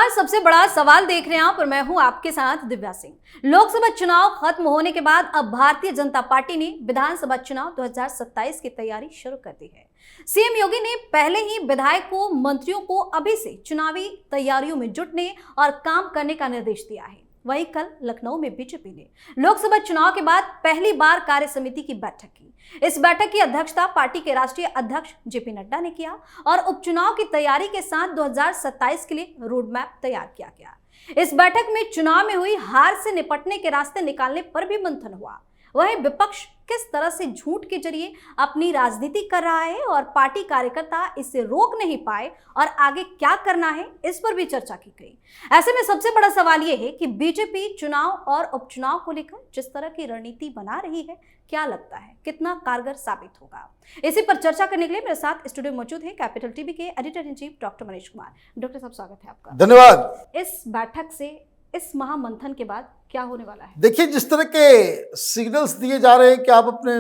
नमस्कार। सबसे बड़ा सवाल देख रहे हैं आप और मैं हूं आपके साथ दिव्या सिंह। लोकसभा चुनाव खत्म होने के बाद अब भारतीय जनता पार्टी ने विधानसभा चुनाव 2027 की तैयारी शुरू कर दी है। सीएम योगी ने पहले ही विधायकों, मंत्रियों को अभी से चुनावी तैयारियों में जुटने और काम करने का निर्देश दिया है। वहीं कल लखनऊ में बीजेपी ने लोकसभा चुनाव के बाद पहली बार कार्य समिति की बैठक की। इस बैठक की अध्यक्षता पार्टी के राष्ट्रीय अध्यक्ष जेपी नड्डा ने किया और उपचुनाव की तैयारी के साथ 2027 के लिए रोड मैप तैयार किया गया। इस बैठक में चुनाव में हुई हार से निपटने के रास्ते निकालने पर भी मंथन हुआ। वहीं विपक्ष किस तरह से झूठ के जरिए अपनी राजनीति कर रहा है और पार्टी कार्यकर्ता इसे रोक नहीं पाए और आगे क्या करना है, इस पर भी चर्चा की गई। ऐसे में सबसे बड़ा सवाल यह है कि बीजेपी चुनाव और उपचुनाव को लेकर जिस तरह की रणनीति बना रही है, क्या लगता है कितना कारगर साबित होगा। इसी पर चर्चा करने के लिए मेरे साथ स्टूडियो मौजूद है कैपिटल टीवी के editor in chief doctor Manish Kumar. Doctor साहब, स्वागत है आपका। धन्यवाद। इस बैठक से, इस महामंथन के बाद क्या होने वाला है? देखिए, जिस तरह के सिग्नल्स दिए जा रहे हैं कि आप अपने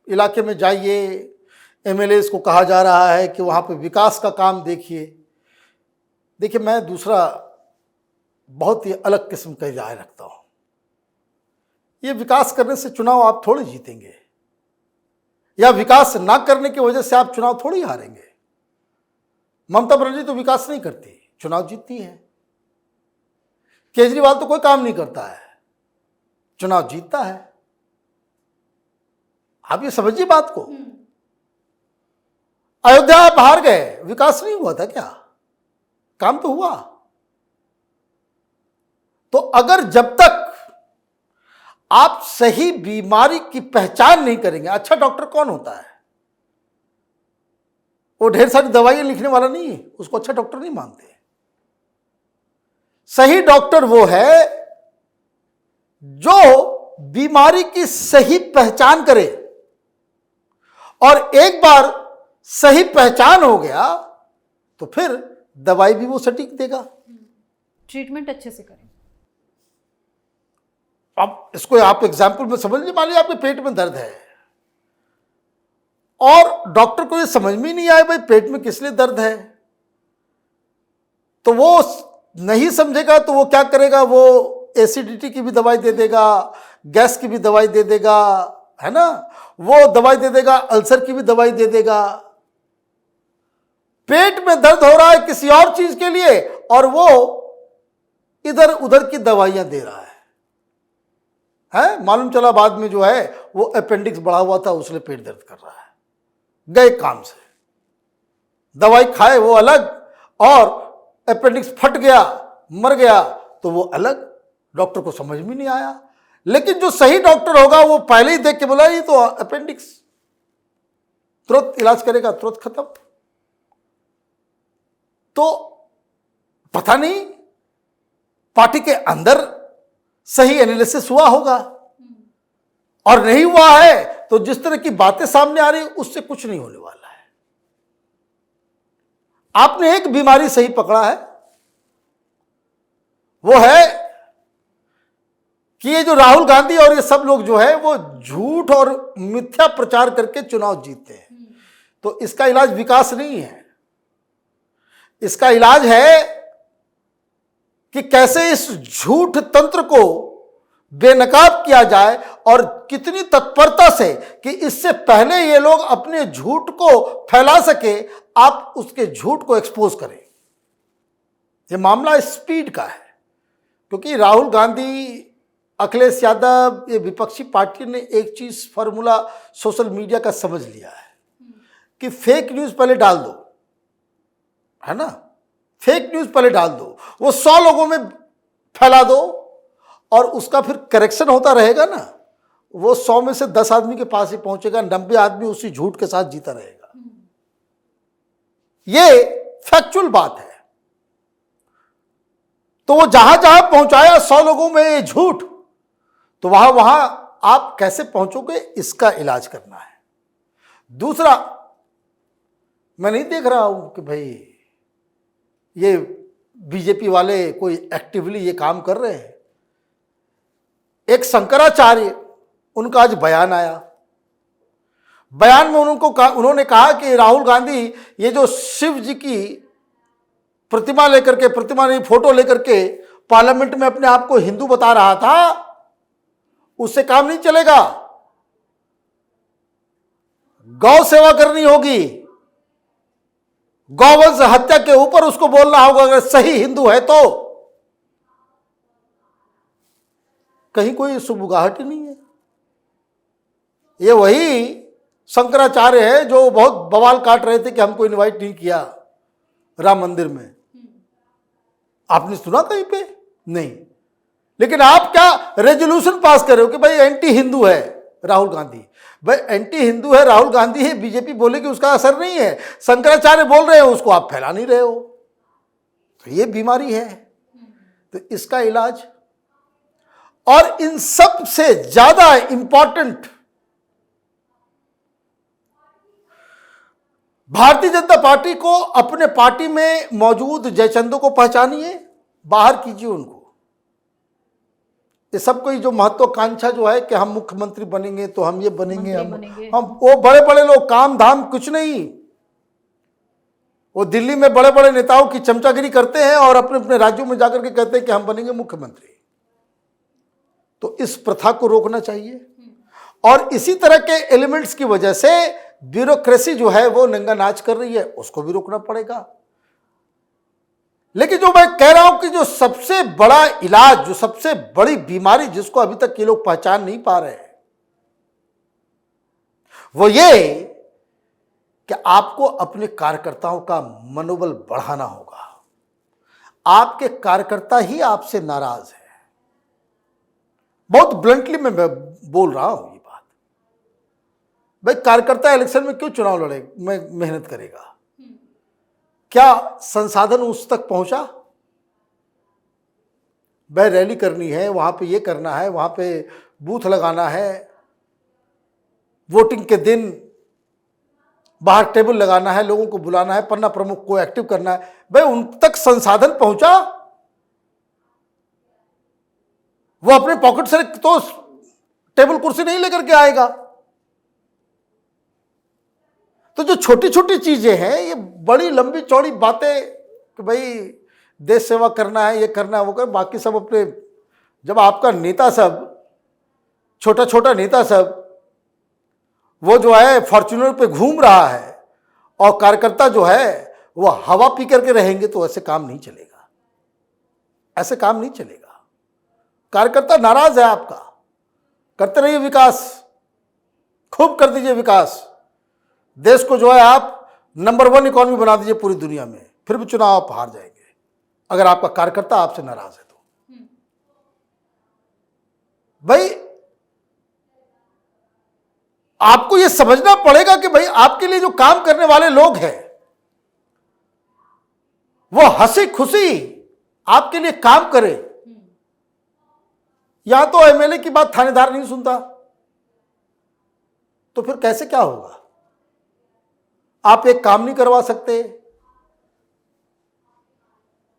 इलाके में जाइए, एमएलएस को कहा जा रहा है कि वहाँ पे विकास का काम देखिए। देखिए, मैं दूसरा बहुत ही अलग किस्म का राय रखता हूँ। ये विकास करने से चुनाव आप थोड़ी जीतेंगे, या विकास ना करने की वजह से आप चुनाव थोड़ी हारेंगे। ममता बनर्जी तो विकास नहीं करती, चुनाव जीतती है। केजरीवाल तो कोई काम नहीं करता है, चुनाव जीतता है। आप ये समझिए बात को। अयोध्या आप हार गए, विकास नहीं हुआ था क्या? काम तो हुआ। तो अगर जब तक आप सही बीमारी की पहचान नहीं करेंगे, अच्छा डॉक्टर कौन होता है? वो ढेर सारी दवाइयां लिखने वाला नहीं है, उसको अच्छा डॉक्टर नहीं मानते। सही डॉक्टर वो है जो बीमारी की सही पहचान करे, और एक बार सही पहचान हो गया तो फिर दवाई भी वो सटीक देगा, ट्रीटमेंट अच्छे से करें। अब इसको आप एग्जाम्पल में समझ लीजिए। मान लीजिए आपके पेट में दर्द है और डॉक्टर को ये समझ में नहीं आए भाई पेट में किस लिए दर्द है, तो वो नहीं समझेगा तो वो क्या करेगा, वो एसिडिटी की भी दवाई दे देगा, गैस की भी दवाई दे देगा, है ना, वो दवाई दे देगा, अल्सर की भी दवाई दे देगा। पेट में दर्द हो रहा है किसी और चीज के लिए और वो इधर उधर की दवाइयां दे रहा है। मालूम चला बाद में जो है वो अपेंडिक्स बढ़ा हुआ था, उसने पेट दर्द कर रहा है। गए काम से, दवाई खाए वो अलग, और अपेंडिक्स फट गया, मर गया तो वो अलग। डॉक्टर को समझ में नहीं आया। लेकिन जो सही डॉक्टर होगा वो पहले ही देख के बोला ये तो अपेंडिक्स, तुरंत इलाज करेगा, तुरंत खत्म। तो पता नहीं पार्टी के अंदर सही एनालिसिस हुआ होगा, और नहीं हुआ है तो जिस तरह की बातें सामने आ रही उससे कुछ नहीं होने वाला है। आपने एक बीमारी सही पकड़ा है, वो है कि ये जो राहुल गांधी और ये सब लोग जो है वो झूठ और मिथ्या प्रचार करके चुनाव जीतते हैं। तो इसका इलाज विकास नहीं है, इसका इलाज है कि कैसे इस झूठ तंत्र को बेनकाब किया जाए, और कितनी तत्परता से कि इससे पहले ये लोग अपने झूठ को फैला सके, आप उसके झूठ को एक्सपोज करें। ये मामला स्पीड का है, क्योंकि राहुल गांधी, अखिलेश यादव, ये विपक्षी पार्टी ने एक चीज फॉर्मूला सोशल मीडिया का समझ लिया है कि फेक न्यूज पहले डाल दो, है ना, फेक न्यूज पहले डाल दो, वो 100 लोगों में फैला दो और उसका फिर करेक्शन होता रहेगा ना। वो 100 में से 10 आदमी के पास ही पहुंचेगा, 90 आदमी उसी झूठ के साथ जीता रहेगा। ये फैक्चुअल बात है। तो वो जहां जहां पहुंचाया 100 लोगों में ये झूठ, तो वहां वहां आप कैसे पहुंचोगे, इसका इलाज करना है। दूसरा, मैं नहीं देख रहा हूं कि भाई ये बीजेपी वाले कोई एक्टिवली ये काम कर रहे हैं। एक शंकराचार्य, उनका आज बयान आया। बयान में उन्होंने कहा कि राहुल गांधी ये जो शिव जी की प्रतिमा लेकर के, प्रतिमा नहीं फोटो लेकर के पार्लियामेंट में अपने आप को हिंदू बता रहा था, उससे काम नहीं चलेगा। गौ सेवा करनी होगी, गौवंश हत्या के ऊपर उसको बोलना होगा अगर सही हिंदू है तो। कहीं कोई सुबुगाहट ही नहीं है। ये वही शंकराचार्य है जो बहुत बवाल काट रहे थे कि हमको इनवाइट नहीं किया राम मंदिर में। आपने सुना कहीं पे? नहीं। लेकिन आप क्या रेजोल्यूशन पास कर रहे हो कि भाई एंटी हिंदू है राहुल गांधी। भाई एंटी हिंदू है राहुल गांधी है, बीजेपी बोलेगी उसका असर नहीं है। शंकराचार्य बोल रहे हो, उसको आप फैला नहीं रहे हो। तो ये बीमारी है। तो इसका इलाज, और इन सब से ज्यादा इंपॉर्टेंट, भारतीय जनता पार्टी को अपने पार्टी में मौजूद जयचंदों को पहचानिए, बाहर कीजिए उनको। ये सब कोई जो महत्वाकांक्षा जो है कि हम मुख्यमंत्री बनेंगे तो हम ये बनेंगे, हम वो बड़े बड़े लोग, काम धाम कुछ नहीं। वो दिल्ली में बड़े बड़े नेताओं की चमचागिरी करते हैं और अपने अपने राज्यों में जाकर के कहते हैं कि हम बनेंगे मुख्यमंत्री। तो इस प्रथा को रोकना चाहिए। और इसी तरह के एलिमेंट्स की वजह से ब्यूरोक्रेसी जो है वो नंगा नाच कर रही है, उसको भी रोकना पड़ेगा। लेकिन जो मैं कह रहा हूं कि जो सबसे बड़ा इलाज, जो सबसे बड़ी बीमारी जिसको अभी तक ये लोग पहचान नहीं पा रहे हैं, वो ये कि आपको अपने कार्यकर्ताओं का मनोबल बढ़ाना होगा। आपके कार्यकर्ता ही आपसे नाराज है। बहुत ब्लंटली मैं बोल रहा हूं ये बात। भाई कार्यकर्ता इलेक्शन में क्यों चुनाव लड़े, मैं मेहनत करेगा? क्या संसाधन उस तक पहुंचा? भाई रैली करनी है, वहां पे ये करना है, वहां पे बूथ लगाना है, वोटिंग के दिन बाहर टेबल लगाना है, लोगों को बुलाना है, पन्ना प्रमुख को एक्टिव करना है। भाई उन तक संसाधन पहुंचा? वो अपने पॉकेट से तो टेबल कुर्सी नहीं लेकर के आएगा। तो जो छोटी छोटी चीजें हैं, ये बड़ी लंबी चौड़ी बातें कि भाई देश सेवा करना है, ये करना है, वो कर, बाकी सब अपने, जब आपका नेता सब, छोटा छोटा नेता सब वो जो है फॉर्च्यूनर पे घूम रहा है और कार्यकर्ता जो है वो हवा पी करके रहेंगे, तो ऐसे काम नहीं चलेगा। ऐसे काम नहीं चलेगा। कार्यकर्ता नाराज है आपका, करते रहिए विकास, खूब कर दीजिए विकास। देश को जो है आप नंबर 1 इकोनॉमी बना दीजिए पूरी दुनिया में, फिर भी चुनाव आप हार जाएंगे अगर आपका कार्यकर्ता आपसे नाराज है तो। भाई आपको यह समझना पड़ेगा कि भाई आपके लिए जो काम करने वाले लोग हैं वो हंसी खुशी आपके लिए काम करे। यहां तो एमएलए की बात थानेदार नहीं सुनता, तो फिर कैसे क्या होगा? आप एक काम नहीं करवा सकते,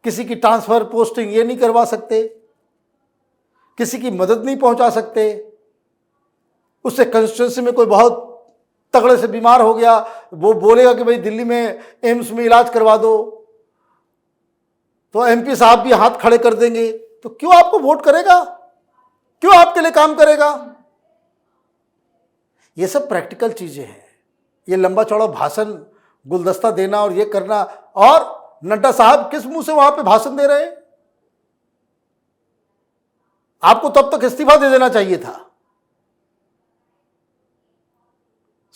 किसी की ट्रांसफर पोस्टिंग ये नहीं करवा सकते, किसी की मदद नहीं पहुंचा सकते। उससे कंस्टिट्यूंसी में कोई बहुत तगड़े से बीमार हो गया, वो बोलेगा कि भाई दिल्ली में एम्स में इलाज करवा दो, तो एमपी साहब भी हाथ खड़े कर देंगे। तो क्यों आपको वोट करेगा? क्यों आपके लिए काम करेगा? ये सब प्रैक्टिकल चीजें हैं। ये लंबा चौड़ा भाषण, गुलदस्ता देना और ये करना। और नड्डा साहब किस मुंह से वहां पे भाषण दे रहे हैं? आपको तब तक इस्तीफा दे देना चाहिए था।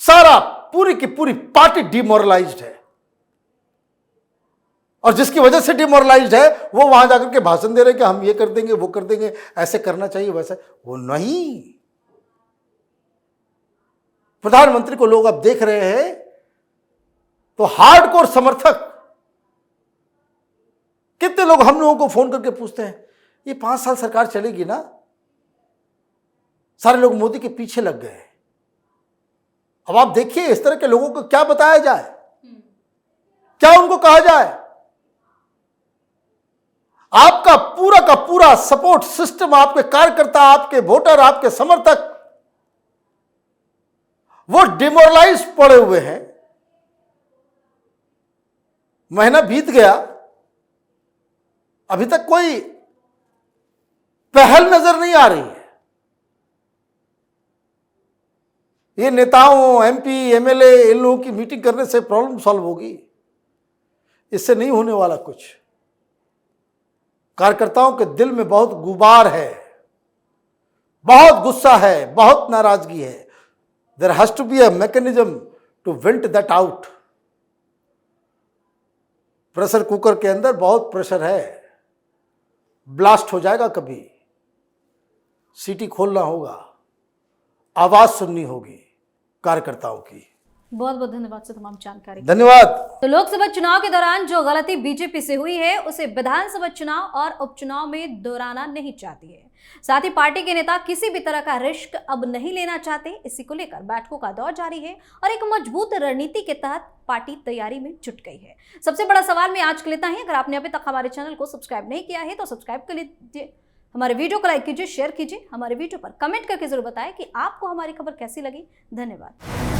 सारा पूरी की पूरी पार्टी डिमोरलाइज्ड है, और जिसकी वजह से डिमोरलाइज्ड है वो वहां जाकर के भाषण दे रहे हैं कि हम ये कर देंगे, वो कर देंगे, ऐसे करना चाहिए, वैसे। वो नहीं। प्रधानमंत्री को लोग अब देख रहे हैं तो हार्डकोर समर्थक, कितने लोग हम लोगों को फोन करके पूछते हैं, ये 5 साल सरकार चलेगी ना? सारे लोग मोदी के पीछे लग गए। अब आप देखिए इस तरह के लोगों को क्या बताया जाए, क्या उनको कहा जाए? आपका पूरा का पूरा सपोर्ट सिस्टम, आपके कार्यकर्ता, आपके वोटर, आपके समर्थक, वो डिमोरलाइज पड़े हुए हैं। महीना बीत गया, अभी तक कोई पहल नजर नहीं आ रही है। ये नेताओं, एमपी, एमएलए, इन लोगों की मीटिंग करने से प्रॉब्लम सॉल्व होगी? इससे नहीं होने वाला कुछ। कार्यकर्ताओं के दिल में बहुत गुबार है, बहुत गुस्सा है, बहुत नाराजगी है। There has to be a mechanism to vent that out. Pressure cooker के अंदर बहुत प्रेशर है, ब्लास्ट हो जाएगा कभी। सीटी खोलना होगा, आवाज सुननी होगी कार्यकर्ताओं की। बहुत बहुत धन्यवाद सर तमाम जानकारी। धन्यवाद। तो लोकसभा चुनाव के दौरान जो गलती बीजेपी से हुई है उसे विधानसभा चुनाव और उपचुनाव में दोहराना नहीं चाहती है। साथ ही पार्टी के नेता किसी भी तरह का रिस्क अब नहीं लेना चाहते। इसी को लेकर बैठकों का दौर जारी है और एक मजबूत रणनीति के तहत पार्टी तैयारी में जुट गई है। सबसे बड़ा सवाल मैं आज के लेता है, अगर आपने अभी तक हमारे चैनल को सब्सक्राइब नहीं किया है तो सब्सक्राइब कर लीजिए, हमारे वीडियो को लाइक कीजिए, शेयर कीजिए, हमारे वीडियो पर कमेंट करके जरूर बताएं कि आपको हमारी खबर कैसी लगी। धन्यवाद।